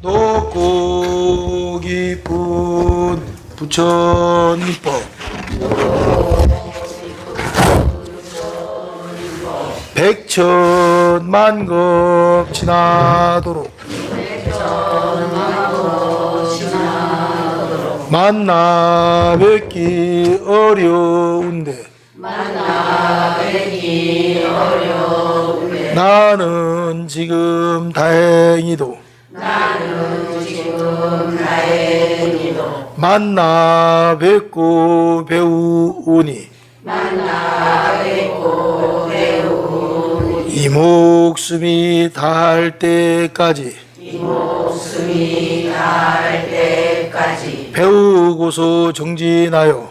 높고 깊은 부처님법 백천만급 지나도록 만나 뵙기 어려운데 나는 지금 다행히도 만나 뵙고 배우오니 이 목숨이 다할 때까지 배우고서 정진하여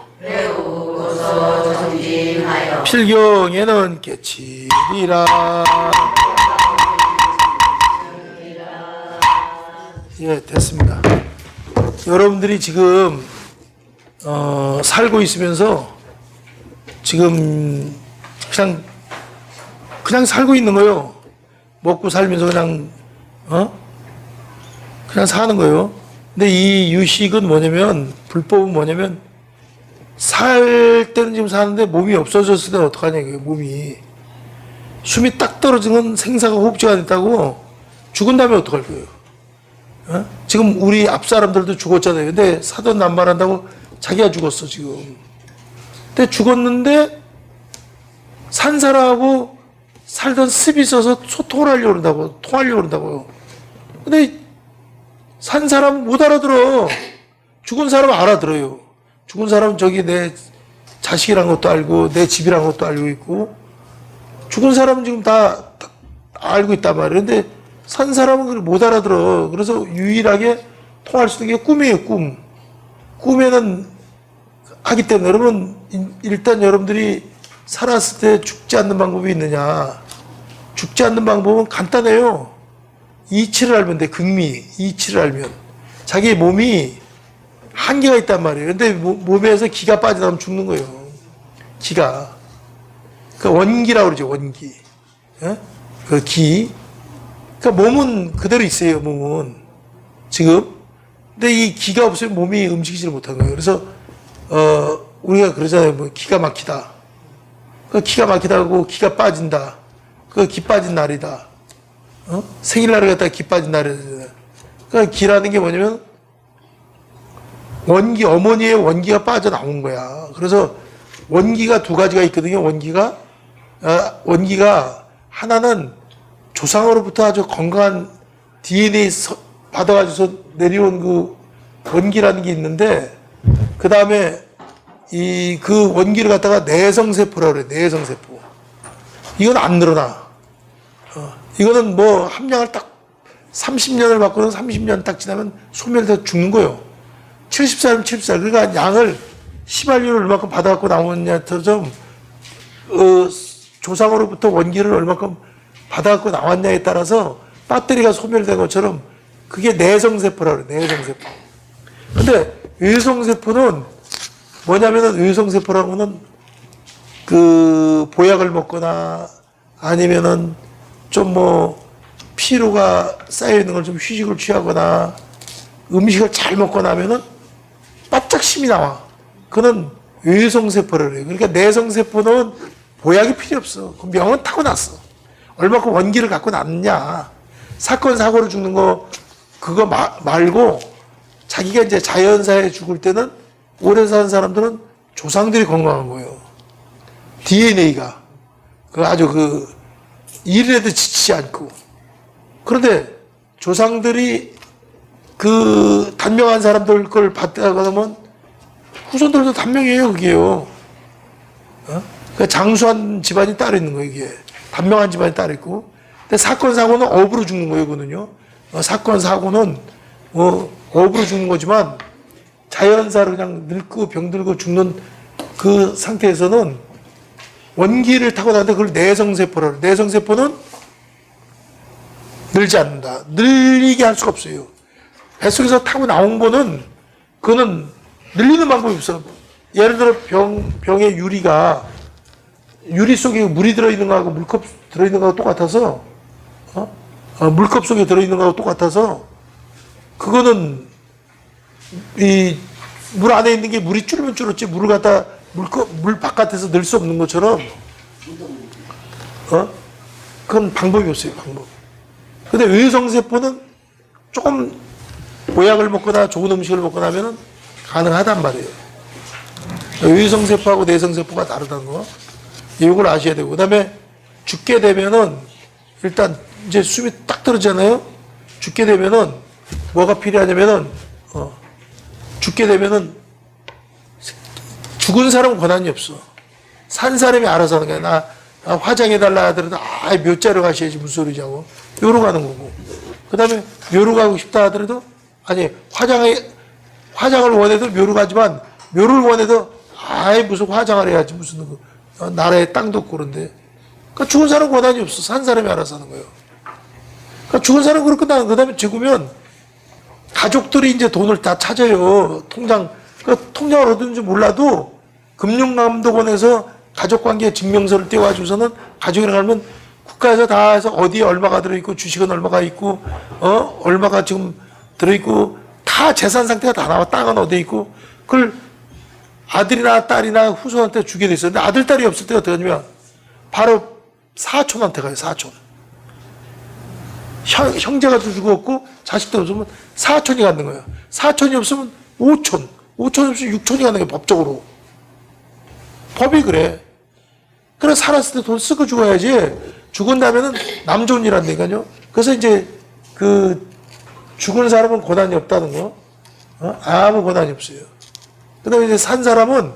필경에는 깨치리라. 예, 됐습니다. 여러분들이 지금 살고 있으면서 지금 그냥 살고 있는 거예요. 먹고 살면서 그냥 사는 거예요. 근데 이 유식은 뭐냐면, 불법은 뭐냐면, 살 때는 지금 사는데 몸이 없어졌을 때는 어떡하냐, 이게 몸이. 숨이 딱 떨어지는 생사가 호흡지가 됐다고 죽은 다음에 어떡할 거예요? 지금 우리 앞 사람들도 죽었잖아요. 근데 사돈 남발한다고 자기가 죽었어, 지금. 근데 죽었는데, 산 사람하고 살던 습이 있어서 소통을 하려고 그런다고, 통하려고 그런다고요. 근데 산 사람은 못 알아들어. 죽은 사람은 알아들어요. 죽은 사람은 저기 내 자식이란 것도 알고, 내 집이란 것도 알고 있고, 죽은 사람은 지금 다 알고 있단 말이에요. 근데 산 사람은 그걸 못 알아들어. 그래서 유일하게 통할 수 있는 게 꿈이에요, 꿈. 꿈에는 하기 때문에, 여러분, 일단 여러분들이 살았을 때 죽지 않는 방법이 있느냐. 죽지 않는 방법은 간단해요. 이치를 알면 돼, 극미. 이치를 알면. 자기 몸이 한계가 있단 말이에요. 근데 몸에서 기가 빠져나오면 죽는 거예요. 기가. 그 원기라고 그러죠, 원기. 그 기. 그러니까 몸은 그대로 있어요, 몸은. 지금. 근데 이 기가 없으면 몸이 움직이지를 못한 거예요. 그래서, 우리가 그러잖아요. 뭐, 기가 막히다. 그 기가 막히다고 기가 빠진다. 그 기 빠진 날이다. 생일날을 갖다가 기 빠진 날이다. 그러니까 기라는 게 뭐냐면, 원기, 어머니의 원기가 빠져나온 거야. 그래서 원기가 두 가지가 있거든요. 원기가 하나는 조상으로부터 아주 건강한 DNA 받아가지고서 내려온 그 원기라는 게 있는데, 그 다음에 그 원기를 갖다가 내성세포라고 그래. 내성세포. 이건 안 늘어나. 이거는 뭐 함량을 딱 30년을 받고는 30년 딱 지나면 소멸돼서 죽는 거예요. 70살이면 70살. 그러니까 양을 시발률을 얼마큼 받아갖고 나오느냐처럼 조상으로부터 원기를 얼마큼 받아갖고 나왔냐에 따라서 배터리가 소멸된 것처럼 그게 내성세포라고 그래. 내성세포. 근데 외성세포는 뭐냐면은, 외성세포라고는 그 보약을 먹거나 아니면은 좀 뭐 피로가 쌓여있는 걸 좀 휴식을 취하거나 음식을 잘 먹거나 하면은 바짝 힘이 나와. 그는 외성세포라고 그래요. 그러니까 내성세포는 보약이 필요 없어. 그 명은 타고났어. 얼마큼 원기를 갖고 났냐. 사건, 사고로 죽는 거, 그거 말고 자기가 이제 자연사에 죽을 때는 오래 사는 사람들은 조상들이 건강한 거예요. DNA가. 아주 일에도 지치지 않고. 그런데 조상들이 그 단명한 사람들 걸 받다가 하면 후손들도 단명해요, 그게요. 그 장수한 집안이 따로 있는 거예요, 이게. 단명한 집안이 따로 있고. 근데 사건, 사고는 업으로 죽는 거예요, 그거는요. 사건, 사고는 업으로 죽는 거지만 자연사로 그냥 늙고 병들고 죽는 그 상태에서는 원기를 타고나는데 그걸 내성세포라고. 내성세포는 늘지 않는다. 늘리게 할 수가 없어요. 뱃속에서 타고 나온 거는 그거는 늘리는 방법이 없어. 예를 들어 병의 유리 속에 물이 들어있는 거하고 물컵 들어있는 거하고 똑같아서 물컵 속에 들어있는 거하고 똑같아서 그거는 이 물 안에 있는 게 물이 줄면 줄었지 물을 갖다 물 바깥에서 넣을 수 없는 것처럼 그건 방법이 없어요. 방법. 근데 외성세포는 조금 보약을 먹거나 좋은 음식을 먹거나 하면은 가능하단 말이에요. 외성세포하고 내성세포가 다르다는 거. 이걸 아셔야 되고. 그 다음에 죽게 되면은 일단 이제 숨이 딱 떨어지잖아요. 죽게 되면은 뭐가 필요하냐면은 죽게 되면은 죽은 사람은 권한이 없어. 산 사람이 알아서 하는 거야. 나 화장해달라 하더라도 묘자로 가셔야지 무슨 소리냐고. 묘로 가는 거고. 그 다음에 묘로 가고 싶다 하더라도 아니 화장을 원해도 묘로 가지만 묘를 원해도 무슨 화장을 해야지 무슨 나라에 땅도 없고 그런데. 그러니까 죽은 사람은 권한이 없어. 산 사람이 알아서 하는 거예요. 그러니까 죽은 사람은 그렇게 나는 그 다음에 죽으면 가족들이 이제 돈을 다 찾아요. 통장을 어딘지 몰라도 금융감독원에서 가족관계 증명서를 떼와주고서는 가족이라고 하면 국가에서 다 해서 어디에 얼마가 들어있고 주식은 얼마가 있고 얼마가 지금 들어있고 다 재산 상태가 다 나와. 땅은 어디에 있고 그걸 아들이나 딸이나 후손한테 주게 돼 있어요. 근데 아들, 딸이 없을 때 어떻게 하냐면 바로 사촌한테 가요. 사촌. 형제가 죽었고 자식도 없으면 사촌이 갖는 거예요. 사촌이 없으면 오촌 없으면 육촌이 갖는 거예요. 법적으로. 법이 그래. 그래 살았을 때 돈 쓰고 죽어야지. 죽은 다음에는 남존이란다니까요. 그래서 이제 그 죽은 사람은 권한이 없다는 거. 아무 권한이 없어요. 그 다음에 이제 산 사람은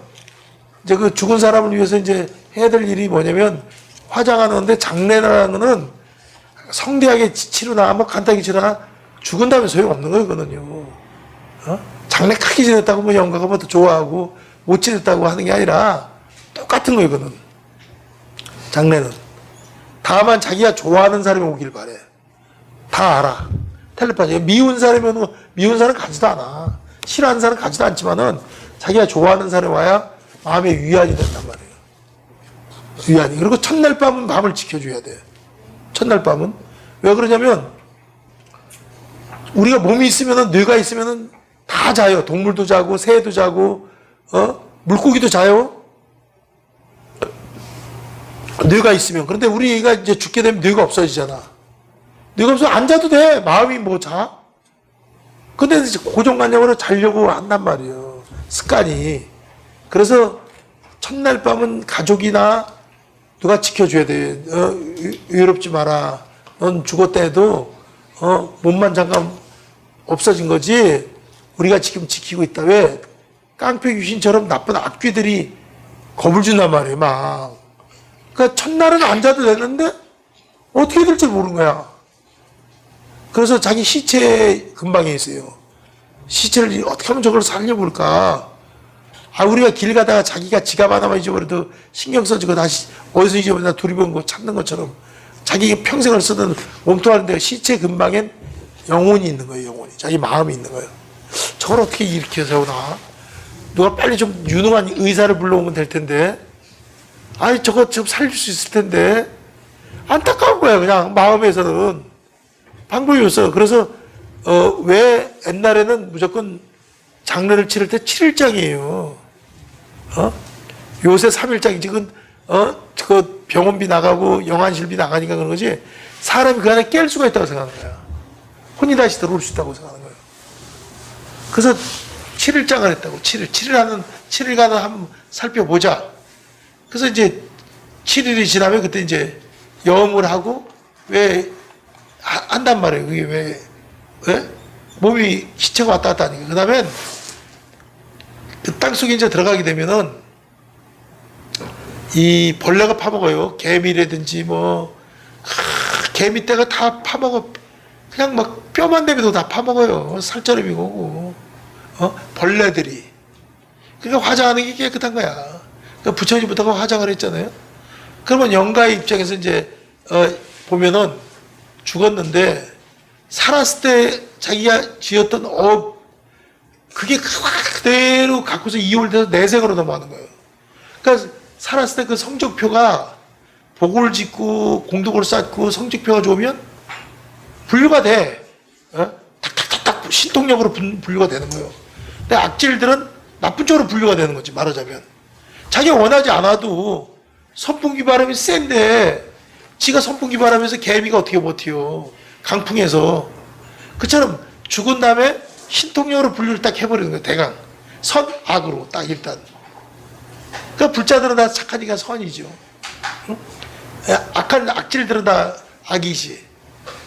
이제 그 죽은 사람을 위해서 이제 해야 될 일이 뭐냐면 화장하는데 장례라는 거는 성대하게 치르나 뭐 간단하게 치르나 죽은 다음에 소용없는 거예요. 그거는요. 장례 크게 지냈다고 뭐 영가가 뭐 더 좋아하고 못 지냈다고 하는 게 아니라 똑같은 거예요. 그거는. 장례는. 다만 자기가 좋아하는 사람이 오길 바래. 다 알아. 텔레파시. 미운 사람이면 미운 사람 가지도 않아. 싫어하는 사람 가지도 않지만은 자기가 좋아하는 사람이 와야 마음의 위안이 된단 말이에요. 위안이. 그리고 첫날 밤은 밤을 지켜줘야 돼. 첫날 밤은. 왜 그러냐면 우리가 몸이 있으면은 뇌가 있으면은 다 자요. 동물도 자고 새도 자고 물고기도 자요. 뇌가 있으면. 그런데 우리가 이제 죽게 되면 뇌가 없어지잖아. 뇌가 없어서 안 자도 돼. 마음이 뭐 자. 근데 고정관념으로 자려고 한단 말이에요. 습관이. 그래서 첫날 밤은 가족이나 누가 지켜줘야 돼. 외롭지 마라. 넌 죽었다 해도 몸만 잠깐 없어진 거지. 우리가 지금 지키고 있다. 왜? 깡패 귀신처럼 나쁜 악귀들이 겁을 준단 말이에요. 막. 그러니까 첫날은 안 자도 되는데 어떻게 될지 모르는 거야. 그래서 자기 시체 근방에 있어요. 시체를 어떻게 하면 저걸 살려볼까. 우리가 길 가다가 자기가 지갑 하나만 잊어버려도 신경 써주고 다시 어디서 잊어버리나 두리번 거 찾는 것처럼 자기 평생을 쓰던 몸통하는 데가 시체 근방엔 영혼이 있는 거예요. 영혼이. 자기 마음이 있는 거예요. 저걸 어떻게 일으켜 세우나. 누가 빨리 좀 유능한 의사를 불러오면 될 텐데. 저거 좀 살릴 수 있을 텐데. 안타까운 거야. 그냥 마음에서는. 방법이 없어요. 그래서 왜 옛날에는 무조건 장례를 치를 때 7일장이에요. 요새 3일장이지. 그 병원비 나가고 영안실비 나가니까 그런 거지. 사람이 그 안에 깰 수가 있다고 생각하는 거야. 혼이 다시 들어올 수 있다고 생각하는 거예요. 그래서 7일장을 했다고. 7일간을 한번 살펴보자. 그래서 이제 7일이 지나면 그때 이제 염을 하고 한단 말이에요. 그게 왜? 몸이 시체가 왔다 갔다 하니까. 그 다음엔 그 땅속에 이제 들어가게 되면은 이 벌레가 파먹어요. 개미라든지 개미 떼가 다 파먹어. 그냥 막 뼈만 내비도 다 파먹어요. 살처럼이고. 벌레들이. 그러니까 화장하는 게 깨끗한 거야. 그러니까 부처님부터가 화장을 했잖아요. 그러면 영가의 입장에서 이제 보면은 죽었는데 살았을 때 자기가 지었던 그게 그대로 갖고서 이월돼서 내생으로 넘어가는 거예요. 그러니까 살았을 때 그 성적표가 복을 짓고 공덕을 쌓고 성적표가 좋으면 분류가 돼. 탁탁탁탁 신통력으로 분류가 되는 거예요. 근데 악질들은 나쁜 쪽으로 분류가 되는 거지, 말하자면. 자기가 원하지 않아도 선풍기 바람이 센데 지가 선풍기 바람에서 개미가 어떻게 버텨요. 강풍에서. 그처럼 죽은 다음에 신통력으로 분류를 딱 해버리는 거예요. 대강. 선, 악으로 딱 일단. 그러니까 불자들은 다 착하니까 선이죠. 응? 악한 악질들은 다 악이지.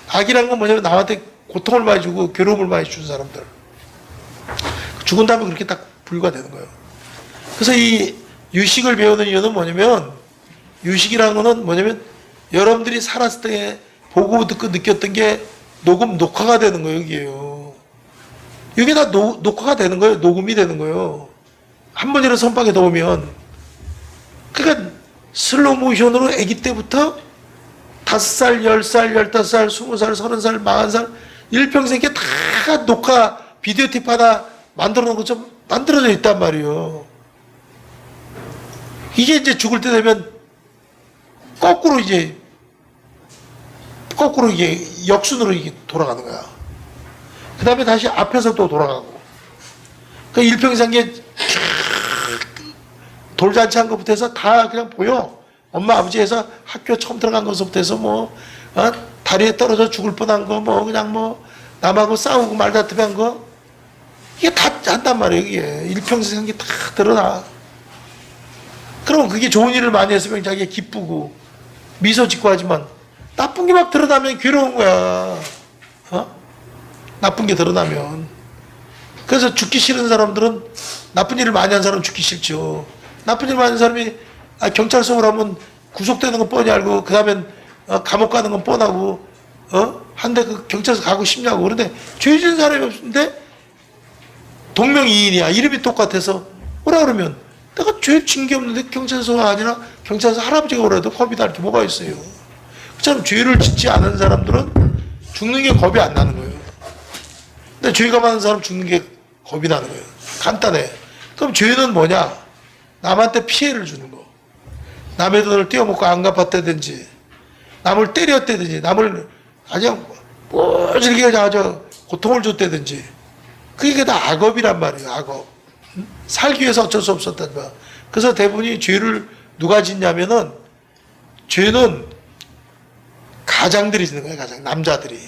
악이란 건 뭐냐면 남한테 고통을 많이 주고 괴로움을 많이 주는 사람들. 죽은 다음에 그렇게 딱 분류가 되는 거예요. 그래서 이 유식을 배우는 이유는 뭐냐면, 유식이라는 거는 뭐냐면 여러분들이 살았을 때 보고 듣고 느꼈던 게 녹화가 되는 거예요. 여기에요. 이게 다 녹화가 되는 거예요. 녹음이 되는 거예요. 한 번이라도 선방에 넣으면. 그러니까 슬로우 모션으로 아기 때부터 5살, 10살, 15살, 20살, 30살, 40살 일평생 이게 다 녹화 비디오 팁 하나 만들어 놓은 것처럼 만들어져 있단 말이에요. 이게 이제 죽을 때 되면 거꾸로 이게 역순으로 이게 돌아가는 거야. 그 다음에 다시 앞에서 또 돌아가고. 그 일평생에 돌잔치 한 것부터 해서 다 그냥 보여. 엄마 아버지에서 학교 처음 들어간 것부터 해서 다리에 떨어져 죽을 뻔한 거, 그냥 남하고 싸우고 말다툼한 거, 이게 다 한단 말이에요. 이게 일평생 게 다 드러나. 그러면 그게 좋은 일을 많이 했으면 자기가 기쁘고 미소 짓고 하지만 나쁜 게 막 드러나면 괴로운 거야. 나쁜 게 드러나면. 그래서 죽기 싫은 사람들은, 나쁜 일을 많이 한 사람은 죽기 싫죠. 나쁜 일 많이 한 사람이 경찰서로 하면 구속되는 건 뻔히 알고, 그 다음엔 감옥 가는 건 뻔하고, 한데 그 경찰서 가고 싶냐고. 그런데 죄 지은 사람이 없는데 동명이인이야. 이름이 똑같아서 뭐라 그러면 내가 죄 진 게 없는데 경찰서가 아니라 경찰서 할아버지가 오라도 겁이 날 게 뭐가 있어요. 그처럼 죄를 짓지 않은 사람들은 죽는 게 겁이 안 나는 거예요. 근데 죄가 많은 사람 죽는 게 겁이 나는 거예요. 간단해. 그럼 죄는 뭐냐? 남한테 피해를 주는 거. 남의 돈을 떼어먹고 안 갚았다든지, 남을 때렸다든지, 남을 그냥 뽀질게 그냥 아주 고통을 줬다든지, 그게 다 악업이란 말이에요. 악업. 살기 위해서 어쩔 수 없었단 말이야. 그래서 대부분이 죄를 누가 짓냐면은, 죄는 가장들이 짓는 거예요. 가장. 남자들이.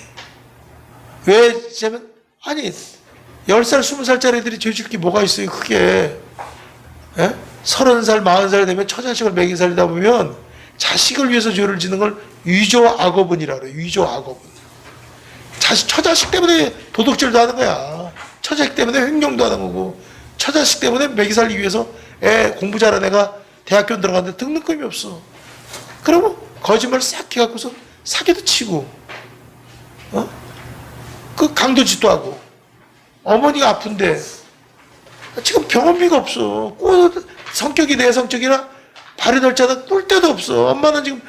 왜 짓냐면, 아니 10살 20살짜리들이 죄 질 게 뭐가 있어요. 크게. 30살 40살 되면 처자식을 먹이 살리다 보면 자식을 위해서 죄를 짓는 걸 위조악업은이라고 그래요. 위조악업은. 처자식 때문에 도둑질도 하는 거야. 처자식 때문에 횡령도 하는 거고, 처자식 때문에 먹이 살리기 위해서 애 공부 잘하는 애가 대학교 들어갔는데 등록금이 없어. 그러면 거짓말 싹 해갖고서 사기도 치고, 그 강도짓도 하고, 어머니가 아픈데 지금 병원비가 없어. 성격이 내 성격이라 발이 넓잖아. 꿀 데도 없어. 엄마는 지금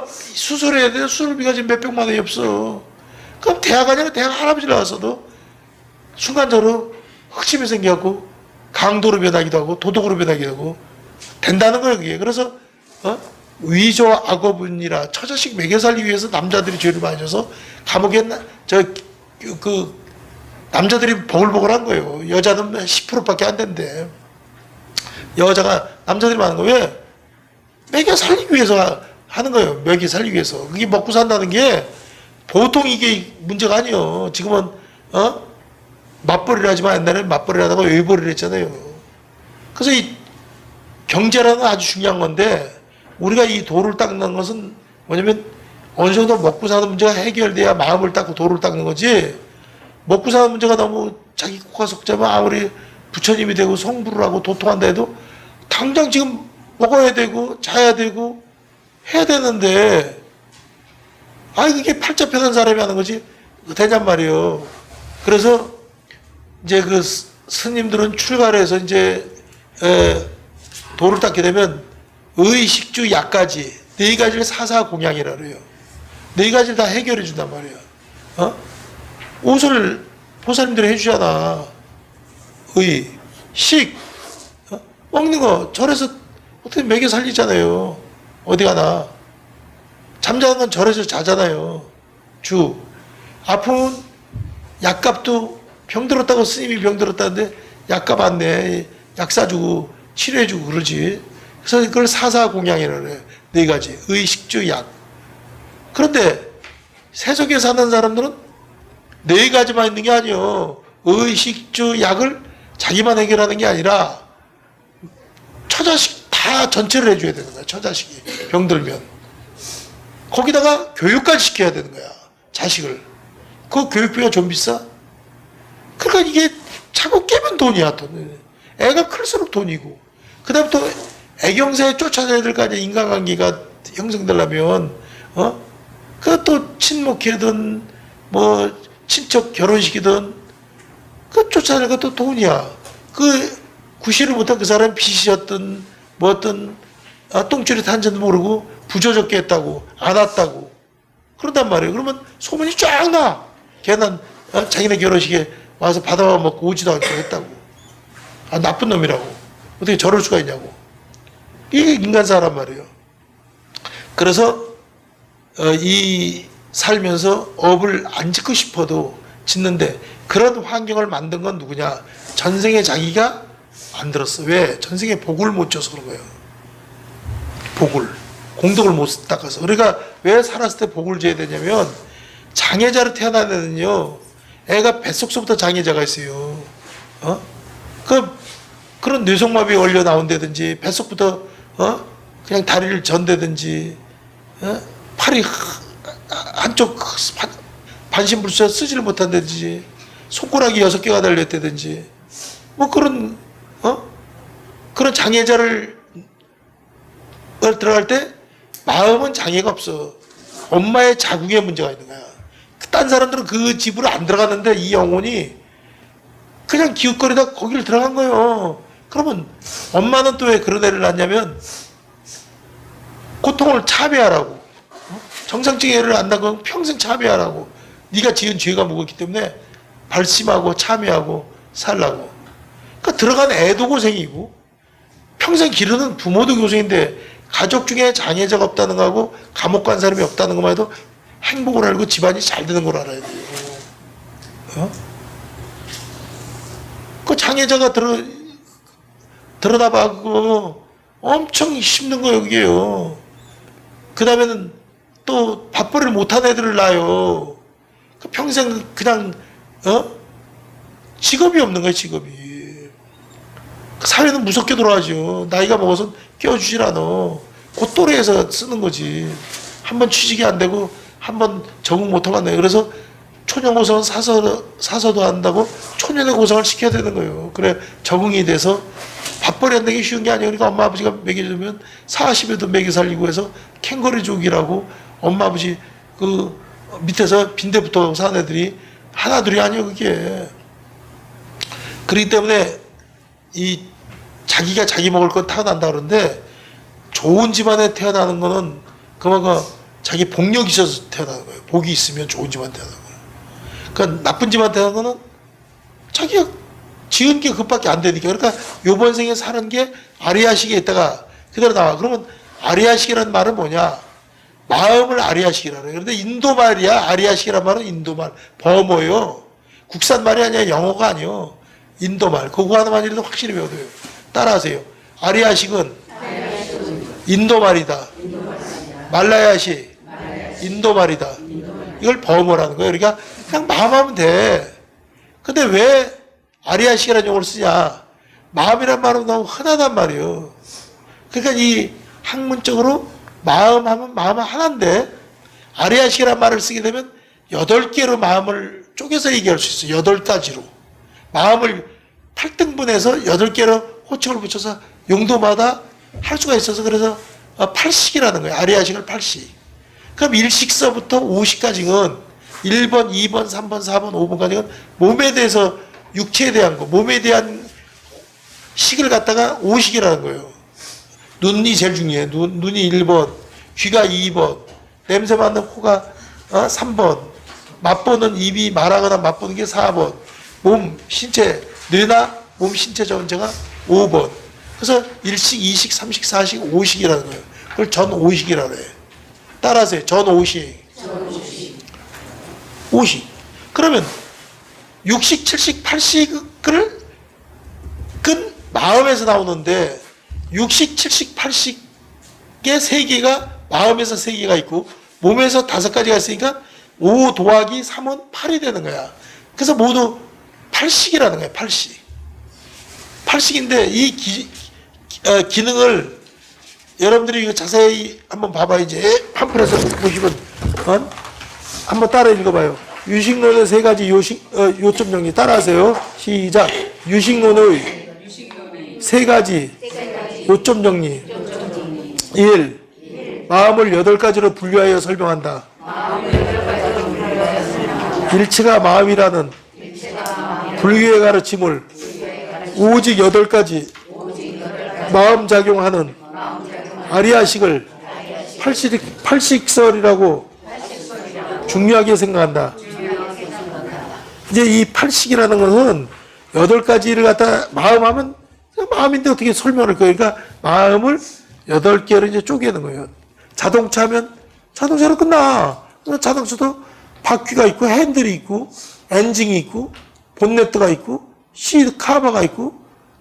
수술해야 돼. 수술비가 지금 몇백만 원이 없어. 그럼 대학 아니라 대학 할아버지 나와서도 순간적으로 흑침이 생겨갖고 강도로 변하기도 하고 도둑으로 변하기도 하고 된다는 거예요. 그게. 그래서 위조 악업은이라 처자식 먹여 살리기 위해서 남자들이 죄를 많이 져서 감옥에 남자들이 버글버글한 거예요. 여자는 10%밖에 안 된대. 여자가, 남자들이 많은 거 왜? 먹여 살리기 위해서 하는 거예요. 먹여 살리기 위해서. 그게 먹고 산다는 게 보통 이게 문제가 아니에요. 지금은 맞벌이를 하지만 옛날에는 맞벌이를 하다가 외벌이를 했잖아요. 그래서 이 경제라는 건 아주 중요한 건데, 우리가 이 도를 닦는 것은 뭐냐면 어느 정도 먹고 사는 문제가 해결돼야 마음을 닦고 도를 닦는 거지, 먹고 사는 문제가 너무 자기 코가 속자면 아무리 부처님이 되고 성불을 하고 도통한다 해도 당장 지금 먹어야 되고 자야 되고 해야 되는데, 그게 팔자 편한 사람이 하는 거지 되냔 말이에요. 그래서 이제 그 스님들은 출가를 해서 이제 도를 닦게 되면 의식주 약가지 4가지를 사사공양이라 그래요. 4가지를 다 해결해 준단 말이에요. 옷을 보살님들이 해주잖아. 의, 식, 먹는 거 절에서 어떻게 먹여 살리잖아요. 어디 가나. 잠자는 건 절에서 자잖아요. 주. 아프면 약값도 병들었다고 스님이 병들었다는데 약값 안 내. 약 사주고 치료해주고 그러지. 그래서 그걸 사사공양이라고 해요. 네 가지. 의식주, 약. 그런데 세속에 사는 사람들은 네 가지만 있는 게 아니에요. 의식주, 약을 자기만 해결하는 게 아니라 처자식 다 전체를 해줘야 되는 거야. 처자식이 병들면. 거기다가 교육까지 시켜야 되는 거야. 자식을. 그 교육비가 좀 비싸? 그러니까 이게 자꾸 깨면 돈이야. 돈. 애가 클수록 돈이고. 그 다음에 또 애경사에 쫓아내야 될 거 아니야. 인간관계가 형성되려면. 그것도 친목회든 뭐 친척 결혼식이든 그 쫓아낼 것도 돈이야. 그 구실을 못한 그 사람이 빚이었든 뭐든 똥줄이 탄지도 모르고 부조적게 했다고 안 왔다고 그런단 말이에요. 그러면 소문이 쫙 나. 걔는 자기네 결혼식에 와서 받아와 먹고 오지도 않고 했다고. 나쁜 놈이라고. 어떻게 저럴 수가 있냐고. 이게 인간사란 말이에요. 그래서 이 살면서 업을 안 짓고 싶어도 짓는데 그런 환경을 만든 건 누구냐? 전생에 자기가 만들었어. 왜? 전생에 복을 못 줘서 그런 거예요. 복을. 공덕을 못 닦아서. 그러니까 왜 살았을 때 복을 줘야 되냐면 장애자로 태어난 애는요. 애가 뱃속서부터 장애자가 있어요. 그런 뇌성마비에 걸려 나온다든지 뱃속부터 그냥 다리를 전다든지 팔이 한쪽 반신불수에 쓰지를 못한다든지 손가락이 6개가 달렸다든지 뭐 그런 장애자를 들어갈 때 마음은 장애가 없어. 엄마의 자궁에 문제가 있는 거야. 딴 사람들은 그 집으로 안 들어갔는데 이 영혼이 그냥 기웃거리다 거기를 들어간 거예요. 그러면 엄마는 또 왜 그런 애를 낳냐면 고통을 참여하라고. 정상적인 애를 안 낳고 평생 참여하라고. 네가 지은 죄가 무겁기 때문에 발심하고 참여하고 살라고. 그러니까 들어간 애도 고생이고 평생 기르는 부모도 고생인데 가족 중에 장애자가 없다는 거하고 감옥 간 사람이 없다는 것만 해도 행복을 알고 집안이 잘 되는 걸 알아야 돼요. 그 장애자가 들여다봐 그거 엄청 힘든 거예요. 그게요. 그 다음에는 또 밥벌이를 못한 애들을 낳아요. 그 평생 그냥 직업이 없는 거예요. 직업이. 그 사회는 무섭게 돌아가죠. 나이가 먹어서 껴주질 않아. 그 또래에서 쓰는 거지. 한번 취직이 안 되고 한번 적응 못하고 안 돼. 그래서 초년고생은 사서도 한다고 초년의 고생을 시켜야 되는 거예요. 그래 적응이 돼서 밥벌이 한다는 게 쉬운 게 아니에요. 그러니까 엄마 아버지가 먹여주면 40에도 먹여 살리고 해서 캥거루족이라고 엄마 아버지 그 밑에서 빈대부터 사는 애들이 하나둘이 아니에요. 그게. 그렇기 때문에 이 자기가 자기 먹을 건 타고난다 그러는데 좋은 집안에 태어나는 거는 그만큼 자기 복력이 있어서 태어나는 거예요. 복이 있으면 좋은 집안 태어나는 거예요. 그러니까 나쁜 집안 태어나는 거는 자기가 지은 게 그것밖에 안 되니까. 그러니까 요번 생에 사는 게 아리아식에 있다가 그대로 나와. 그러면 아리아식이라는 말은 뭐냐? 마음을 아리아식이라고 해요. 그런데 인도 말이야. 아리아식이라는 말은 인도 말. 버머요. 국산 말이 아니야. 영어가 아니요. 인도 말. 그거 하나만이라도 확실히 외워둬요. 따라하세요. 아리아식은 인도 말이다. 말라야식 인도 말이다. 이걸 버머라는 거예요. 그러니까 그냥 마음하면 돼. 근데 왜 아리아식이라는 용어를 쓰냐? 마음이란 말은 너무 흔하단 말이에요. 그러니까 이 학문적으로 마음하면 마음은 하나인데 아리아식이라는 말을 쓰게 되면 8개로 마음을 쪼개서 얘기할 수 있어요. 8가지로. 마음을 8등분해서 8개로 호칭을 붙여서 용도마다 할 수가 있어서 그래서 8식이라는 거예요. 아리아식을 8식. 그럼 1식서부터 5식까지는 1번, 2번, 3번, 4번, 5번까지는 몸에 대해서 육체에 대한 거, 몸에 대한 식을 갖다가 5식이라는 거예요. 눈이 제일 중요해. 눈이 1번, 귀가 2번, 냄새 맡는 코가 3번, 맛보는 입이 말하거나 맛보는 게 4번, 몸, 신체, 뇌나 몸 신체 전체가 5번. 그래서 1식, 2식, 3식, 4식, 5식이라는 거예요. 그걸 전 5식이라고 해요. 따라하세요. 전 5식. 5식. 그러면 육식, 칠식, 팔식을 끈 마음에서 나오는데 육식, 칠식, 팔식의 세 개가 마음에서 세 개가 있고 몸에서 다섯 가지가 있으니까 5 더하기 3은 8이 되는 거야. 그래서 모두 팔식이라는 거야. 팔식. 팔식인데 이 기능을 여러분들이 이거 자세히 한번 봐봐. 이제 팜플에서 보시면 한번 따라 읽어봐요. 유식론의 세 가지 요점 정리 따라하세요. 시작. 유식론의 세 가지 요점 정리. 1. 마음을 8가지로 분류하여 설명한다. 일체가 마음이라는 불교의 가르침을 오직 8가지 마음 작용하는 아리아식을 팔식설이라고 중요하게 생각한다. 이제 이 팔식이라는 것은 8가지를 갖다 마음하면 마음인데 어떻게 설명할 거예요? 그러니까 마음을 8개로 이제 쪼개는 거예요. 자동차면 자동차로 끝나. 자동차도 바퀴가 있고 핸들이 있고 엔진이 있고 본네트가 있고 시트 카바가 있고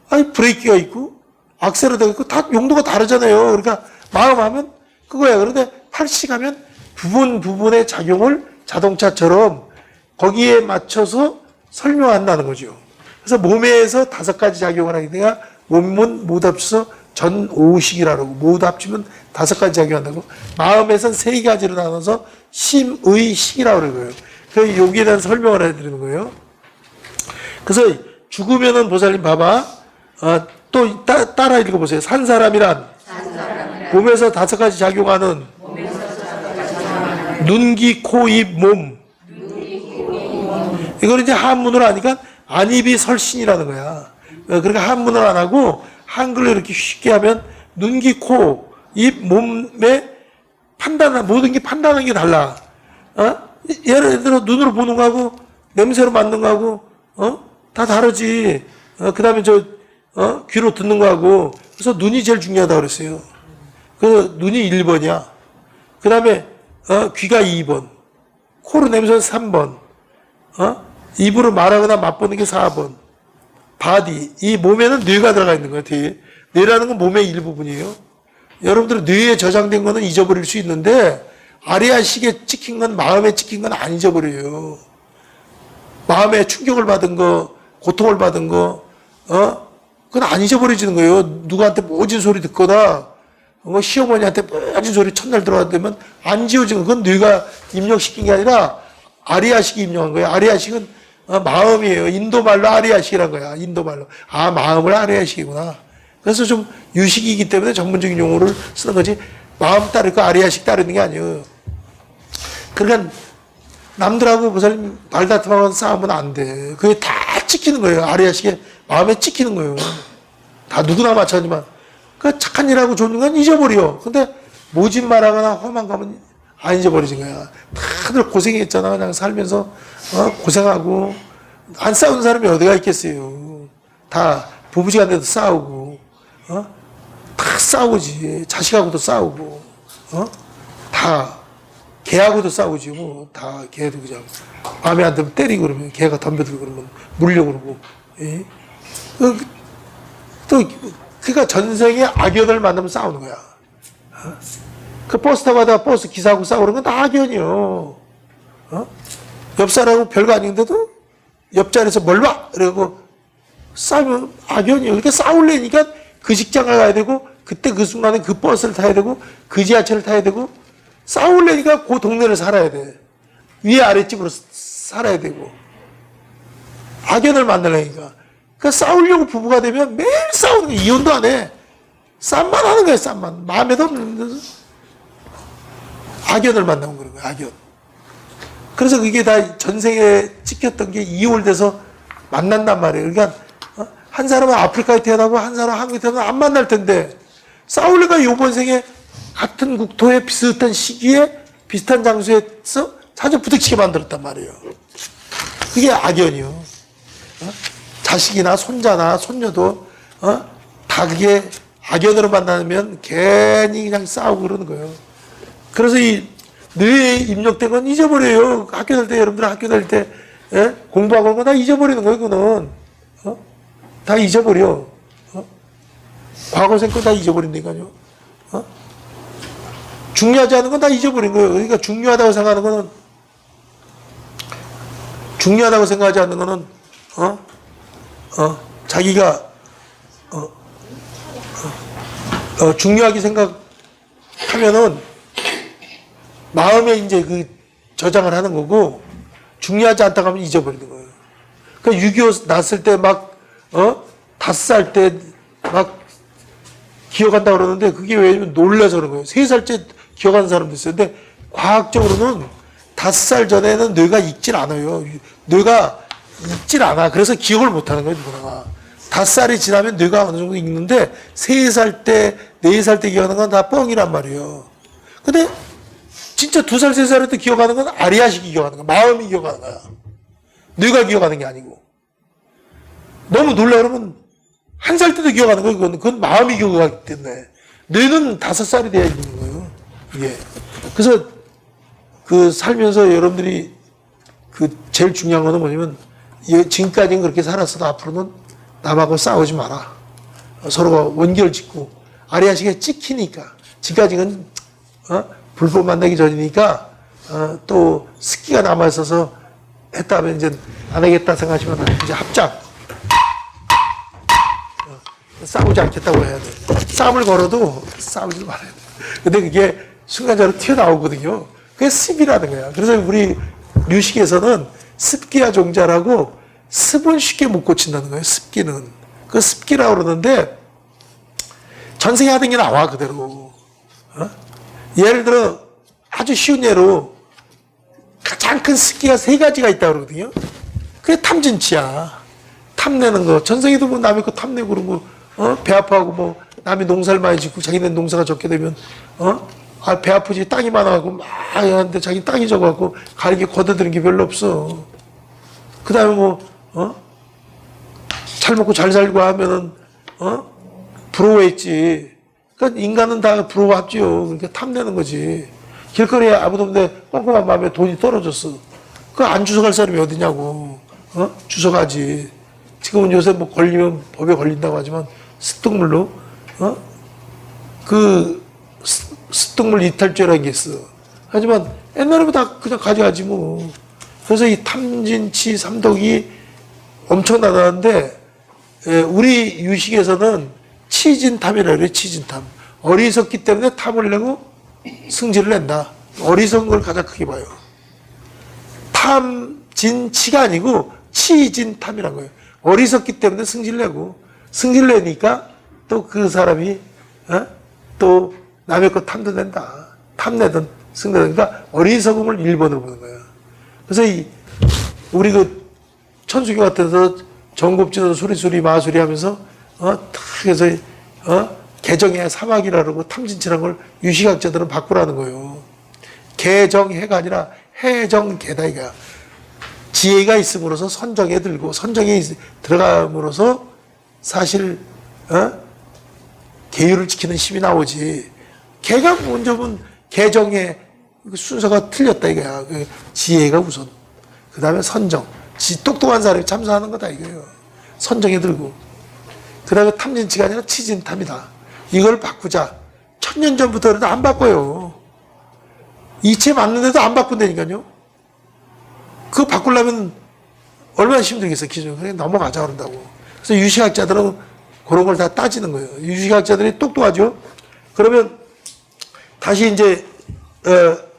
아니 브레이크가 있고 악셀러가 있고 다 용도가 다르잖아요. 그러니까 마음하면 그거야. 그런데 팔식하면 부분의 작용을 자동차처럼 거기에 맞춰서 설명한다는 거죠. 그래서 몸에서 5가지 작용을 하게 돼야 몸은 모두 합쳐서 전오식이라고 모두 합치면 5가지 작용한다고 마음에선 3가지로 나눠서 심의식이라고 그러고요. 그래서 여기에 대한 설명을 해드리는 거예요. 그래서 죽으면은 보살님 봐봐. 또 따라 읽어보세요. 산 사람이란 몸에서 5가지 작용하는 눈, 귀, 코, 입, 몸. 이걸 이제 한문으로 하니까 안입이 설신이라는 거야. 그러니까 한문을 안 하고 한글로 이렇게 쉽게 하면 눈, 귀, 코, 입, 몸에 모든 게 판단하는 게 달라. 예를 들어 눈으로 보는 거하고 냄새로 맡는 거하고 다 다르지. 그 다음에 귀로 듣는 거하고. 그래서 눈이 제일 중요하다고 그랬어요. 그래서 눈이 1번이야. 그 다음에 귀가 2번. 코로 냄새는 3번. 입으로 말하거나 맛보는 게 4번. 바디. 이 몸에는 뇌가 들어가 있는 거예요. 뇌라는 건 몸의 일부분이에요. 여러분들은 뇌에 저장된 거는 잊어버릴 수 있는데 아리아식에 찍힌 건 마음에 찍힌 건 안 잊어버려요. 마음에 충격을 받은 거, 고통을 받은 거, 그건 안 잊어버려지는 거예요. 누구한테 모진 소리 듣거나, 시어머니한테 모진 소리 첫날 들어왔다면 안 지워지는 건 뇌가 입력시킨 게 아니라 아리아식이 입력한 거예요. 아리아식은 마음이에요. 인도말로 아리아식이란 거야. 인도말로. 마음을 아리아식이구나. 그래서 좀 유식이기 때문에 전문적인 용어를 쓰는 거지. 마음 따를 거 아리아식 따르는 게 아니에요. 그러니까 남들하고 보살님 말다툼하고 싸우면 안 돼. 그게 다 찍히는 거예요. 아리아식에 마음에 찍히는 거예요. 다 누구나 마찬가지지만. 그 착한 일하고 좋은 건 잊어버려. 근데 모진 말하거나 험한 거면 안 잊어버리진 거야. 다들 고생했잖아. 그냥 살면서 고생하고 안 싸우는 사람이 어디가 있겠어요. 다 부부지간에도 싸우고 다 싸우지. 자식하고도 싸우고 다 개하고도 싸우지. 뭐 다 개도 그냥 마음에 안 들면 때리고 그러면 개가 덤벼들고 그러면 물려고 그러고. 예? 또 그러니까 전생에 악연을 만나면 싸우는 거야. 그 버스 타고 가다가 버스 기사하고 싸우는 건 다 악연이요. 옆 사람하고 별거 아닌데도 옆자리에서 뭘 봐! 그러고 싸우면 악연이요. 그러니까 싸우려니까 그 직장을 가야 되고 그때 그 순간에 그 버스를 타야 되고 그 지하철을 타야 되고 싸우려니까 그 동네를 살아야 돼. 위에 아랫집으로 살아야 되고 악연을 만나려니까. 그러니까 싸우려고 부부가 되면 매일 싸우는 거야. 이혼도 안 해. 쌈만 하는 거야. 쌈만. 마음에도 없는 데서 악연을 만나면 그런 거야. 악연. 그래서 그게 다 전생에 찍혔던 게 이월돼서 만난단 말이에요. 그러니까 한 사람은 아프리카에 태어나고 한 사람은 한국에 태어나면 안 만날 텐데 싸우려가 요번 생에 같은 국토에 비슷한 시기에 비슷한 장소에서 자주 부딪히게 만들었단 말이에요. 그게 악연이요. 자식이나 손자나 손녀도 다 그게 악연으로 만나면 괜히 그냥 싸우고 그러는 거예요. 그래서 이 뇌에 입력된 건 잊어버려요. 학교 다닐 때 여러분들 학교 다닐 때 예? 공부하고 그런 거 다 잊어버리는 거예요, 그거는. 다 잊어버려. 과거생 거 다 잊어버린다니까요. 중요하지 않은 건 다 잊어버린 거예요. 그러니까 중요하다고 생각하는 거는, 중요하다고 생각하지 않는 거는, 자기가, 중요하게 생각하면은, 마음에 이제 그 저장을 하는 거고, 중요하지 않다고 하면 잊어버리는 거예요. 그러니까 6.25 났을 때 막, 5살 때 막 기억한다 그러는데, 그게 왜냐면 놀라서 그런 거예요. 3살째 기억하는 사람도 있어요. 근데 과학적으로는 5살 전에는 뇌가 익질 않아요. 뇌가 익질 않아. 그래서 기억을 못 하는 거예요, 누구나. 5살이 지나면 뇌가 어느 정도 익는데, 3살 때, 4살 때 기억하는 건 다 뻥이란 말이에요. 근데 진짜 2살, 3살 때 기억하는 건 아리아식이 기억하는 거야. 마음이 기억하는 거야. 뇌가 기억하는 게 아니고. 너무 놀라 그러면 1살 때도 기억하는 거예요. 그건 마음이 기억하기 때문에. 뇌는 5살이 돼야 있는 거예요. 이게. 그래서 그 살면서 여러분들이 그 제일 중요한 거는 뭐냐면 지금까지는 그렇게 살았어도 앞으로는 남하고 싸우지 마라. 서로가 원결 짓고 아리아식에 찍히니까. 지금까지는 불법 만나기 전이니까 또 습기가 남아있어서 했다면 이제 안 하겠다 생각하시면 이제 합작. 싸우지 않겠다고 해야 돼. 싸움을 걸어도 싸우지 말아야 돼. 근데 그게 순간적으로 튀어나오거든요. 그게 습이라는 거야. 그래서 우리 류식에서는 습기와 종자라고 습은 쉽게 못 고친다는 거예요. 습기는. 그 습기라고 그러는데 전생에 하던 게 나와 그대로. 예를 들어 아주 쉬운 예로 가장 큰 습기가 3가지가 있다고 그러거든요. 그게 탐진치야. 탐내는 거. 전생에도 뭐 남의 거 탐내고 그런 거, 배 아파하고 뭐 남이 농사를 많이 짓고 자기네 농사가 적게 되면, 배 아프지 땅이 많아가고 막 하는데 자기 땅이 적어갖고 가리게 걷어들이는 게 별로 없어. 그 다음에 뭐, 잘 먹고 잘 살고 하면은, 부러워했지. 그러니까 인간은 다 부러워하죠. 그러니까 탐내는 거지. 길거리에 아무도 없는데 꼼꼼한 마음에 돈이 떨어졌어. 그거 안 주워갈 사람이 어디냐고. 주워가지. 지금은 요새 뭐 걸리면 법에 걸린다고 하지만 습득물로, 그 습득물 이탈죄라는 게 있어. 하지만 옛날에는 다 그냥 가져가지 뭐. 그래서 이 탐진치 삼독이 엄청나다는데, 우리 유식에서는 치진탐이라 그래요. 치진탐. 어리석기 때문에 탐을 내고 승질을 낸다. 어리석은 걸 가장 크게 봐요. 탐진치가 아니고 치진탐이란 거예요. 어리석기 때문에 승질을 내고, 승질을 내니까 또 그 사람이 또 남의 것 탐도 낸다. 탐내든 승내든. 그러니까 어리석음을 1번으로 보는 거예요. 그래서 우리 그 천수교 같아서 정곱지도 수리수리 마수리 하면서 탁 해서 개정의 사막이라 그러고 탐진치라는 걸 유식학자들은 바꾸라는 거예요. 개정해가 아니라 해정개다 이거야. 지혜가 있음으로써 선정에 들고 선정에 들어감으로써 사실 계율을 지키는 힘이 나오지. 개가 먼저 본 개정의 순서가 틀렸다 이거야. 지혜가 우선. 그 다음에 선정. 똑똑한 사람이 참선하는 거다 이거예요. 선정에 들고. 그 다음에 탐진치가 아니라 치진탐이다. 이걸 바꾸자. 1000년 전부터 그래도 안 바꿔요. 이체 맞는데도 안 바꾼다니까요. 그거 바꾸려면 얼마나 힘들겠어, 기준. 그냥 넘어가자 그런다고. 그래서 유식학자들은 그런 걸 다 따지는 거예요. 유식학자들이 똑똑하죠. 그러면 다시 이제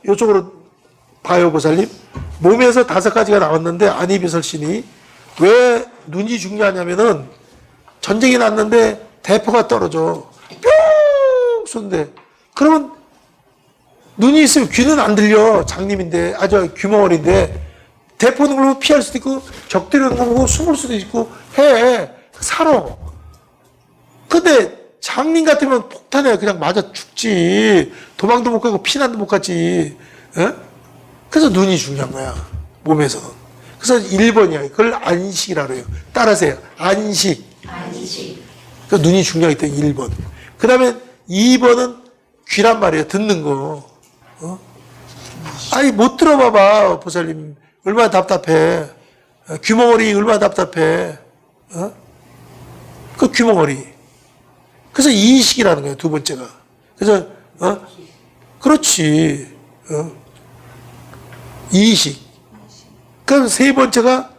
이쪽으로 봐요, 보살님. 몸에서 5가지가 나왔는데 안이비설신이 왜 눈이 중요하냐면은 전쟁이 났는데 대포가 떨어져. 뿅! 쏜대. 그러면 눈이 있으면 귀는 안 들려. 장님인데, 규모원인데. 대포는 걸 피할 수도 있고, 적들이 오는 거 보고 숨을 수도 있고, 해. 살아. 근데 장님 같으면 폭탄에 그냥 맞아 죽지. 도망도 못 가고 피난도 못 갔지. 에? 그래서 눈이 중요한 거야. 몸에서는. 그래서 1번이야. 그걸 안식이라고 그래요. 따라하세요. 안식. 안식. 그 눈이 중요하기 때문에 1번. 그 다음에 2번은 귀란 말이에요. 듣는 거. 아니, 못 들어봐봐, 보살님. 얼마나 답답해. 귀멍거리 얼마나 답답해. 그 귀멍거리. 그래서 이의식이라는 거예요, 두 번째가. 그래서, 그렇지. 이의식. 그럼 세 번째가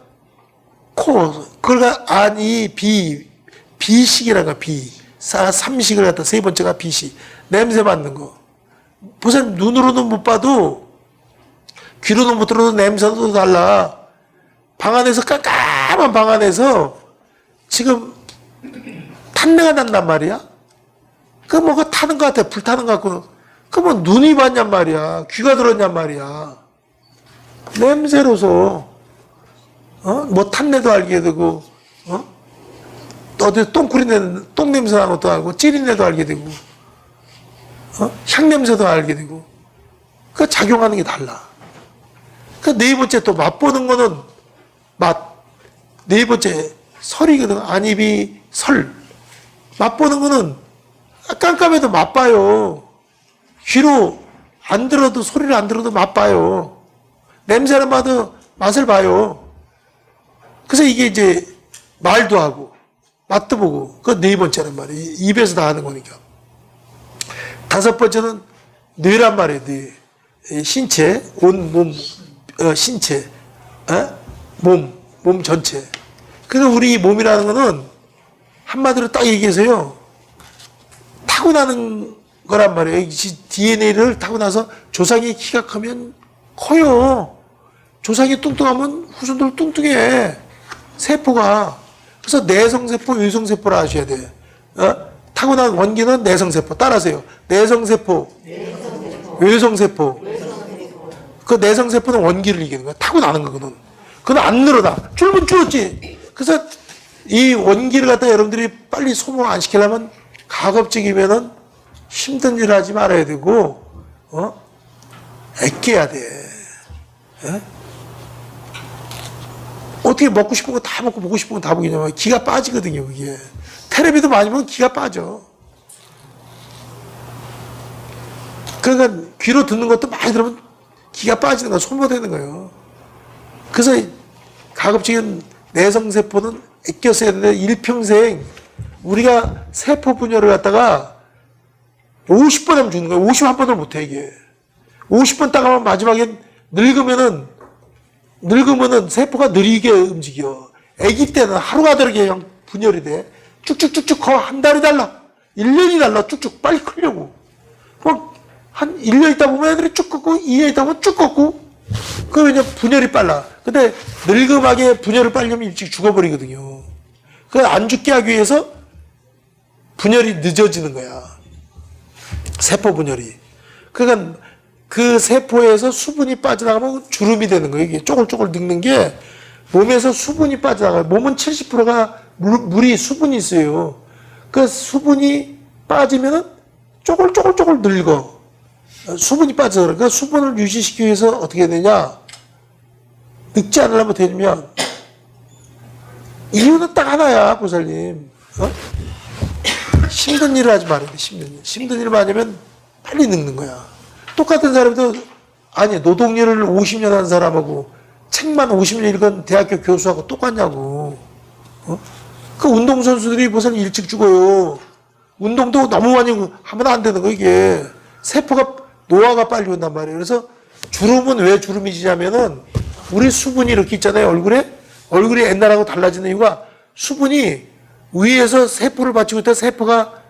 코. 그러니까 아니, 비식이라는 거야, 삼식을 갖다 세 번째가 비식. 냄새 맡는 거. 보세요, 눈으로는 못 봐도, 귀로는 못 들어도 냄새도 달라. 방 안에서 깜깜한 방 안에서 지금 탄내가 난단 말이야. 그 뭐가 타는 것 같아. 불 타는 것 같고. 그 뭐 눈이 봤냔 말이야. 귀가 들었냔 말이야. 냄새로서 뭐 탄내도 알게 되고 어디 똥 냄새 나는 것도 알고 찌린내도 알게 되고 향 냄새도 알게 되고 그 작용하는 게 달라. 그 네 번째 또 맛보는 거는 맛. 네 번째 설이거든. 안입이 설. 맛보는 거는 깜깜해도 맛봐요. 귀로 안 들어도 소리를 안 들어도 맛봐요. 냄새를 맡아도 맛을 봐요. 그래서 이게 이제 말도 하고 맛도 보고 그 네 번째란 말이에요. 입에서 다 하는 거니까. 다섯 번째는 뇌란 말이에요. 뇌. 신체, 온 몸, 신체, 몸 전체. 그래서 우리 몸이라는 거는 한마디로 딱 얘기해서요. 타고나는 거란 말이에요. DNA를 타고나서 조상이 키가 크면 커요. 조상이 뚱뚱하면 후손들 뚱뚱해. 세포가. 그래서 내성세포, 외성세포라 하셔야 돼요. 타고난 원기는 내성세포. 따라하세요. 내성세포, 외성세포. 그 내성세포는 원기를 이기는 거야. 타고나는 거거든. 그건 안 늘어나. 줄면 줄었지. 그래서 이 원기를 갖다 여러분들이 빨리 소모 안 시키려면 가급적이면은 힘든 일을 하지 말아야 되고, 아껴야 돼. 어떻게 먹고 싶은 거 다 먹고 보고 싶은 거 다 보기냐면 기가 빠지거든요, 그게. 텔레비도 많이 보면 기가 빠져. 그러니까 귀로 듣는 것도 많이 들으면 기가 빠지는 거야, 소모되는 거예요. 그래서 가급적인 내성세포는 아껴 써야 되는데 일평생 우리가 세포 분열을 갖다가 50번 하면 죽는 거야. 51번을 못해, 이게. 50번 따가면 마지막엔 늙으면은 세포가 느리게 움직여. 아기 때는 하루가 다르게 그냥 분열이 돼. 쭉쭉쭉쭉 커. 한 달이 달라. 1년이 달라. 쭉쭉 빨리 크려고. 한 1년 있다 보면 애들이 쭉 컸고 2년 있다 보면 쭉 컸고 그 왜냐 분열이 빨라. 근데 늙음하게 분열을 빨리 하면 일찍 죽어버리거든요. 그 안 죽게 하기 위해서 분열이 늦어지는 거야. 세포 분열이. 그러니까 그 세포에서 수분이 빠져나가면 주름이 되는 거예요. 이게 쪼글쪼글 늙는 게 몸에서 수분이 빠져나가요. 몸은 70%가 물이 수분이 있어요. 그 수분이 빠지면은 쪼글쪼글 늙어. 수분이 빠져서 그러니까 수분을 유지시키기 위해서 어떻게 해야 되냐. 늙지 않으려면 어떻게 되냐면 이유는 딱 하나야, 보살님. 힘든 일을 하지 말아야 돼, 힘든 일. 힘든 일을 많이 하면 빨리 늙는 거야. 똑같은 사람도, 아니, 노동일을 50년 한 사람하고 책만 50년 읽은 대학교 교수하고 똑같냐고. 그 운동선수들이 보살 일찍 죽어요. 운동도 너무 많이 하면 안 되는 거, 이게. 세포가, 노화가 빨리 온단 말이에요. 그래서 주름은 왜 주름이 지냐면은 우리 수분이 이렇게 있잖아요, 얼굴에. 얼굴이 옛날하고 달라지는 이유가 수분이 위에서 세포를 받치고 있다 세포가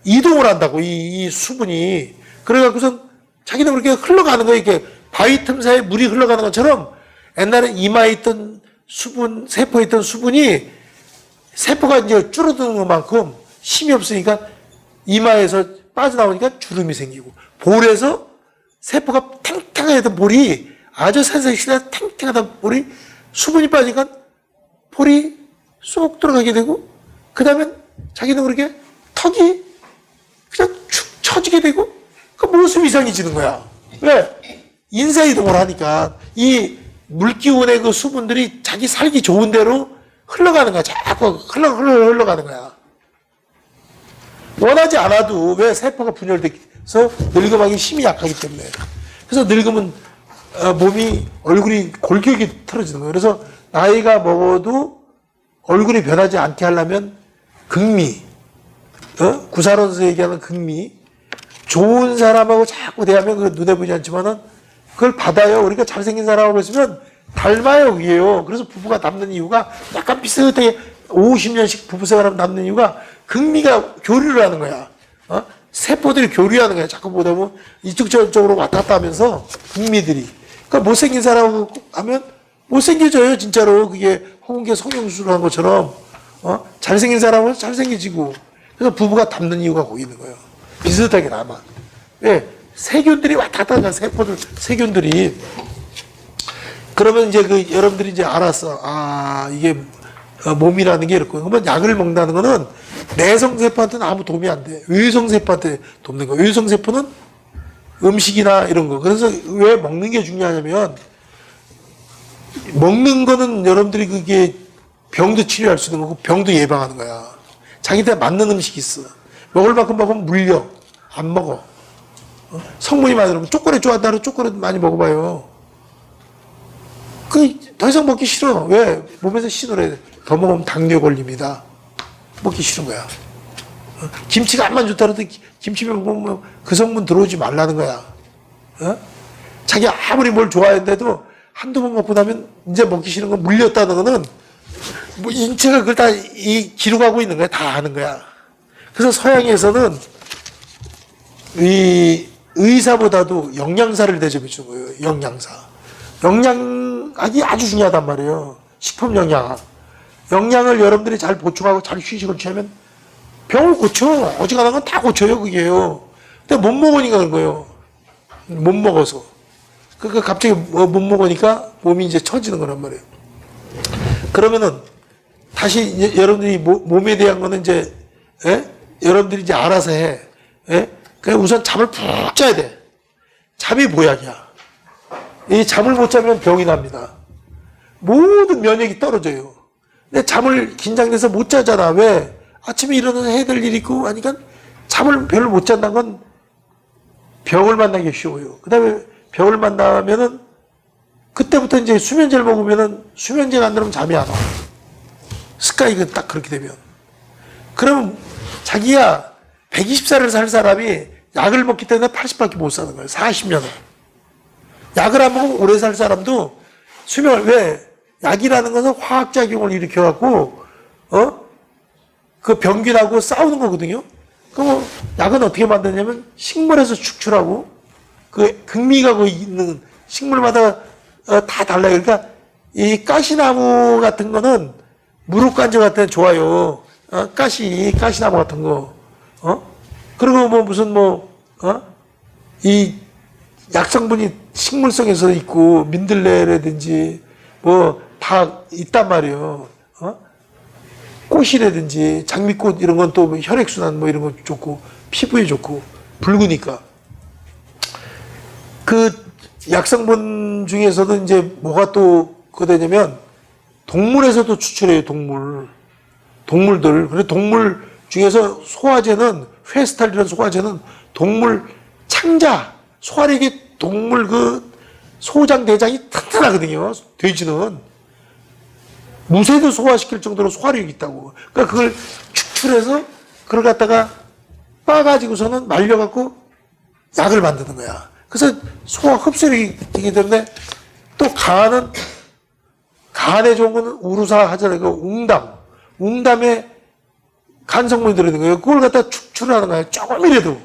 이동을 한다고, 이 수분이. 그래갖고선 자기는 그렇게 흘러가는 거예요. 이렇게 바위 틈 사이에 물이 흘러가는 것처럼 옛날에 이마에 있던 수분, 세포에 있던 수분이 세포가 이제 줄어드는 것만큼 힘이 없으니까 이마에서 빠져나오니까 주름이 생기고 볼에서 세포가 탱탱하던 볼이 아주 산산시다 탱탱하던 볼이 수분이 빠지니까 볼이 쏙 들어가게 되고 그 다음에 자기는 그렇게 턱이 그냥 축 처지게 되고 그 모습 이상해지는 거야. 왜? 인사이동을 하니까 이 물기운의 그 수분들이 자기 살기 좋은 대로 흘러가는 거야. 자꾸 흘러가는 거야. 원하지 않아도 왜 세포가 분열돼서 늙음하기 힘이 약하기 때문에. 그래서 늙으면 몸이 얼굴이 골격이 틀어지는 거예요. 그래서 나이가 먹어도 얼굴이 변하지 않게 하려면 극미, 구사론에서 얘기하는 극미, 좋은 사람하고 자꾸 대하면 그 눈에 보이지 않지만은 그걸 받아요. 그러니까 잘생긴 사람하고 있으면 닮아요, 그게요. 그래서 부부가 남는 이유가 약간 비슷하게 50년씩 부부 생활하면 남는 이유가 극미가 교류를 하는 거야. 세포들이 교류하는 거야. 자꾸 보다 보면 이쪽 저쪽으로 왔다 갔다 하면서 극미들이. 그러니까 못생긴 사람하고 하면 못생겨져요, 진짜로. 그게 허공계 성형수술을 한 것처럼. 잘생긴 사람은 잘생겨지고. 그래서 부부가 닮는 이유가 거기 있는 거예요. 비슷하게 남아. 왜? 세균들이 왔다 갔다 하는 세포들, 세균들이. 그러면 이제 여러분들이 이제 알았어. 이게 몸이라는 게 이렇고. 그러면 약을 먹는다는 거는 내성세포한테는 아무 도움이 안 돼. 외성세포한테 돕는 거. 외성세포는 음식이나 이런 거. 그래서 왜 먹는 게 중요하냐면, 먹는 거는 여러분들이 그게 병도 치료할 수 있는 거고, 병도 예방하는 거야. 자기한테 맞는 음식이 있어. 먹을 만큼 먹으면 물려. 안 먹어. 성분이 많이 들어가면 초콜릿 좋아한다면 초콜릿 많이 먹어봐요. 더 이상 먹기 싫어. 왜? 몸에서 신호를 해. 더 먹으면 당뇨 걸립니다. 먹기 싫은 거야. 김치가 안만 좋다는데 김치 먹으면 그 성분 들어오지 말라는 거야. 자기 아무리 뭘 좋아했는데도 한두 번 먹고 나면 이제 먹기 싫은 거 물렸다는 거는 뭐 인체가 그걸 다 기록하고 있는 거야. 다 아는 거야. 그래서 서양에서는 이 의사보다도 영양사를 대접해 주는 거예요. 영양사. 영양학이 아주 중요하단 말이에요. 식품 영양학. 영양을 여러분들이 잘 보충하고 잘 휴식을 취하면 병을 고쳐. 어지간한 건 다 고쳐요, 그게요. 근데 못 먹으니까 그런 거예요. 못 먹어서. 그러니까 갑자기 못 먹으니까 몸이 이제 처지는 거란 말이에요. 그러면은 다시 여러분들이 몸에 대한 거는 이제, 여러분들이 이제 알아서 해. 그냥 우선 잠을 푹 자야 돼. 잠이 보약이야. 이 잠을 못 자면 병이 납니다. 모든 면역이 떨어져요. 근데 잠을 긴장돼서 못 자잖아. 왜? 아침에 일어나서 해야 될 일이 있고 하니까 잠을 별로 못 잔다는 건 병을 만나기 쉬워요. 그 다음에 병을 만나면은 그때부터 이제 수면제를 먹으면은 수면제가 안 들으면 잠이 안 와. 습관이 딱 그렇게 되면. 그러면 자기야 120살을 살 사람이 약을 먹기 때문에 80밖에 못 사는 거예요. 40년을. 약을 안 먹으면 오래 살 사람도 수명을, 왜? 약이라는 것은 화학작용을 일으켜갖고, 그 병균하고 싸우는 거거든요? 그럼 약은 어떻게 만드냐면 식물에서 축출하고, 그 극미가 그 있는 식물마다 다 달라요. 그러니까 이 가시나무 같은 거는 무릎관절 같은 데 좋아요. 가시나무 같은 거. 그리고 뭐 무슨 이 약성분이 식물성에서 있고, 민들레라든지, 다 있단 말이에요. 꽃이라든지, 장미꽃 이런 건 또 혈액순환 이런 거 좋고, 피부에 좋고, 붉으니까. 그 약성분 중에서도 이제 뭐가 또 그거되냐면, 동물에서도 추출해요, 동물들. 그래서 동물 중에서 소화제는, 회스탈이라는 소화제는 동물 창자, 소화력이 동물 소장 대장이 튼튼하거든요. 돼지는 무쇠도 소화시킬 정도로 소화력이 있다고. 그러니까 그걸 축출해서 그걸 갖다가 빻아가지고서는 말려갖고 약을 만드는 거야. 그래서 소화 흡수력이 되기 때문에 또 간에 좋은 거는 우루사 하잖아요. 그 웅담에 간 성분이 들어있는 거예요. 그걸 갖다 축출하는 거예요. 조금이라도.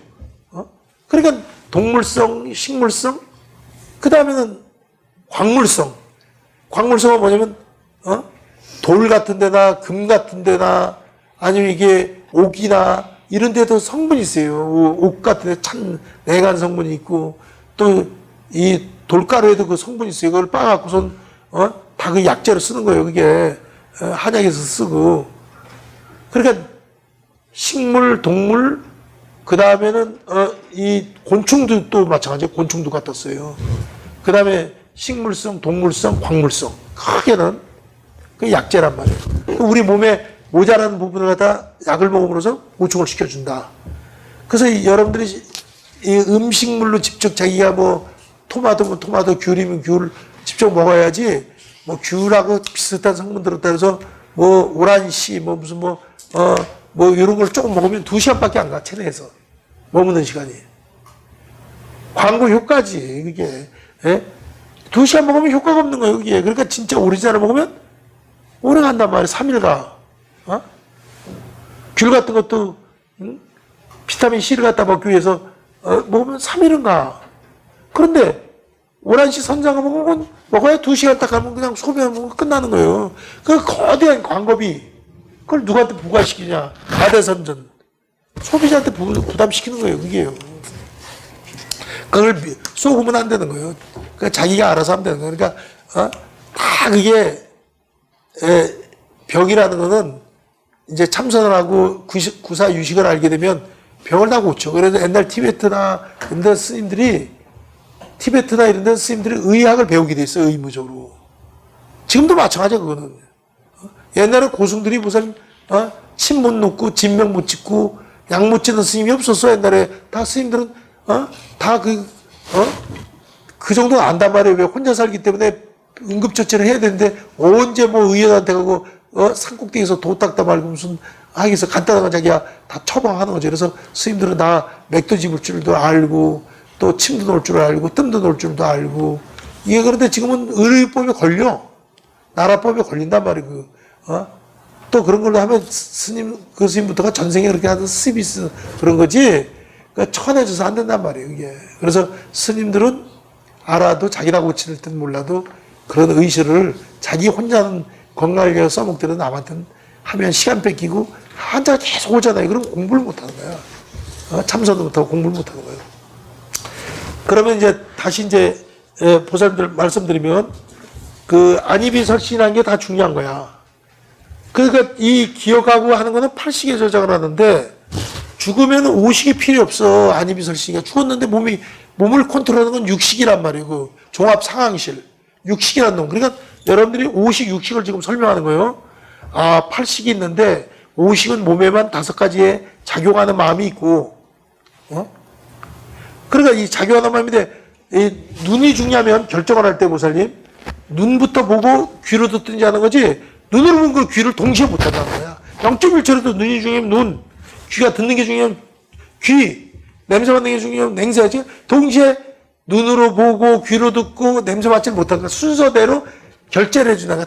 그러니까 동물성, 식물성, 그 다음에는 광물성. 광물성은 뭐냐면, 돌 같은 데나 금 같은 데나 아니면 이게 옥이나 이런 데도 성분이 있어요. 옥 같은 데 참 내간 성분이 있고 또 이 돌가루에도 그 성분이 있어요. 그걸 빻아갖고선, 다 그 약재로 쓰는 거예요. 그게 한약에서 쓰고. 그러니까 식물, 동물, 그 다음에는 이 곤충도 또 마찬가지예요. 곤충도 갖다 써요. 그 다음에 식물성, 동물성, 광물성. 크게는 그 약재란 말이에요. 우리 몸에 모자라는 부분을 갖다 약을 먹음으로써 보충을 시켜준다. 그래서 여러분들이 이 음식물로 직접 자기가 토마토면 토마토, 귤이면 귤 직접 먹어야지 뭐 귤하고 비슷한 성분들을 따라서 뭐 오란씨 뭐 무슨 뭐 이런 걸 조금 먹으면 2시간밖에 안 가, 체내에서 머무는 시간이. 광고 효과지 그게. 예? 2시간 먹으면 효과가 없는 거예요 그게. 그러니까 진짜 오리지널을 먹으면 오래 간단 말이에요. 3일 가. 어? 귤 같은 것도 비타민 C를 갖다 먹기 위해서 먹으면 3일은 가. 그런데 오란씨 선장을 먹어야 2시간 딱 가면 그냥 소비하면 끝나는 거예요. 그 거대한 광고비 그걸 누구한테 부과시키냐. 가대선전. 소비자한테 부담시키는 거예요. 그게요. 그걸 쏘으면 안 되는 거예요. 그러니까 자기가 알아서 하면 되는 거예요. 그러니까 다 그게 병이라는 거는 이제 참선을 하고 구사 유식을 알게 되면 병을 다 고쳐. 그래서 옛날 티베트나 이런 데 스님들이 의학을 배우게 돼 있어요. 의무적으로. 지금도 마찬가지야 그거는. 옛날에 고승들이 무슨 침 못 놓고 진명 못 찍고 약 못 찍는 스님이 없었어. 옛날에 다 스님들은 다 그 정도 안단 말이에요. 왜 혼자 살기 때문에 응급처치를 해야 되는데 언제 뭐 의원한테 가고 산꼭대기에서 도 닦다 말고 무슨 하기서 간단한 거 자기야 다 처방하는 거죠. 그래서 스님들은 다 맥도 집을 줄도 알고 또 침도 놓을 줄 알고 뜸도 놓을 줄도 알고 이게 그런데 지금은 의료법에 걸려. 나라법에 걸린단 말이에요. 또 그런 걸로 하면 그 스님부터가 전생에 그렇게 하던 스비스 그런 거지. 그러니까 천해져서 안 된단 말이에요, 이게. 그래서 스님들은 알아도 자기라 고칠 듯 몰라도 그런 의식을 자기 혼자는 건강을 위해서 써먹더라도 남한테는 하면 시간 뺏기고 한자가 계속 오잖아요. 그럼 공부를 못 하는 거야. 참선도 못하고 공부를 못 하는 거예요. 그러면 이제 다시 이제 보살님들 말씀드리면 그 안이비설신이라는 게 다 중요한 거야. 그러니까 이 기억하고 하는 거는 팔식에 저장을 하는데 죽으면 오식이 필요 없어. 안이비설신이가 죽었는데 몸을 컨트롤하는 건 육식이란 말이에요. 그 종합 상황실. 육식이라는 놈. 그러니까 여러분들이 오식, 육식을 지금 설명하는 거예요. 팔식이 있는데 오식은 몸에만 5가지의 작용하는 마음이 있고, 그러니까 이 작용하는 마음인데 눈이 중요하면 결정을 할 때 보살님 눈부터 보고 귀로 듣든지 하는 거지 눈으로 보는 걸 귀를 동시에 못 한다는 거야. 0.1초라도 눈이 중요하면 눈, 귀가 듣는 게 중요하면 귀, 냄새 맡는 게 중요하면 냄새지. 동시에 눈으로 보고 귀로 듣고 냄새 맡지 못하는 거야. 순서대로 결제를 해주는 거야.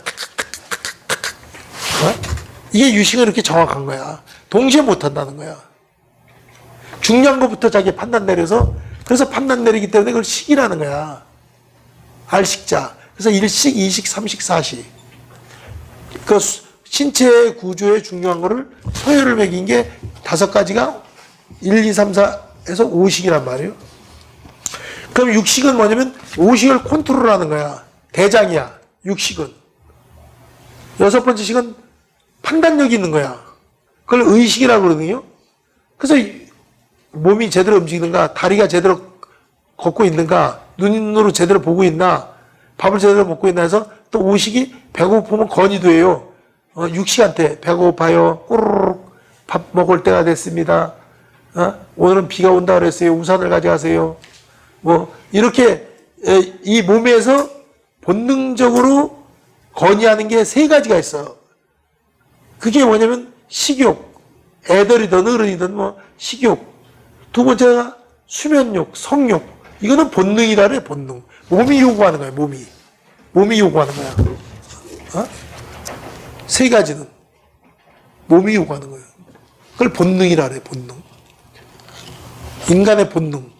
이게 유식은 이렇게 정확한 거야. 동시에 못 한다는 거야. 중요한 것부터 자기 판단 내려서 그래서 판단 내리기 때문에 그걸 식이라는 거야. 알식자. 그래서 1식, 2식, 3식, 4식. 그 신체 구조에 중요한 거를 서열을 매긴 게 5가지가 1, 2, 3, 4에서 5식이란 말이에요. 그럼 6식은 뭐냐면 5식을 컨트롤하는 거야. 대장이야. 6식은. 6번째 식은 판단력이 있는 거야. 그걸 의식이라고 그러거든요. 그래서 몸이 제대로 움직이는가, 다리가 제대로 걷고 있는가, 눈으로 제대로 보고 있나, 밥을 제대로 먹고 있나 해서 또 5식이 배고프면 건의도 해요. 6식한테 배고파요. 꼬르륵 밥 먹을 때가 됐습니다. 오늘은 비가 온다 그랬어요. 우산을 가져가세요. 뭐 이렇게 이 몸에서 본능적으로 건의하는 게 3가지가 있어. 그게 뭐냐면 식욕, 애들이든 어른이든 뭐 식욕. 2번째가 수면욕, 성욕. 이거는 본능이라 그래, 본능. 몸이 요구하는 거야, 몸이 요구하는 거야. 3가지는 몸이 요구하는 거예요. 그걸 본능이라 그래, 본능. 인간의 본능.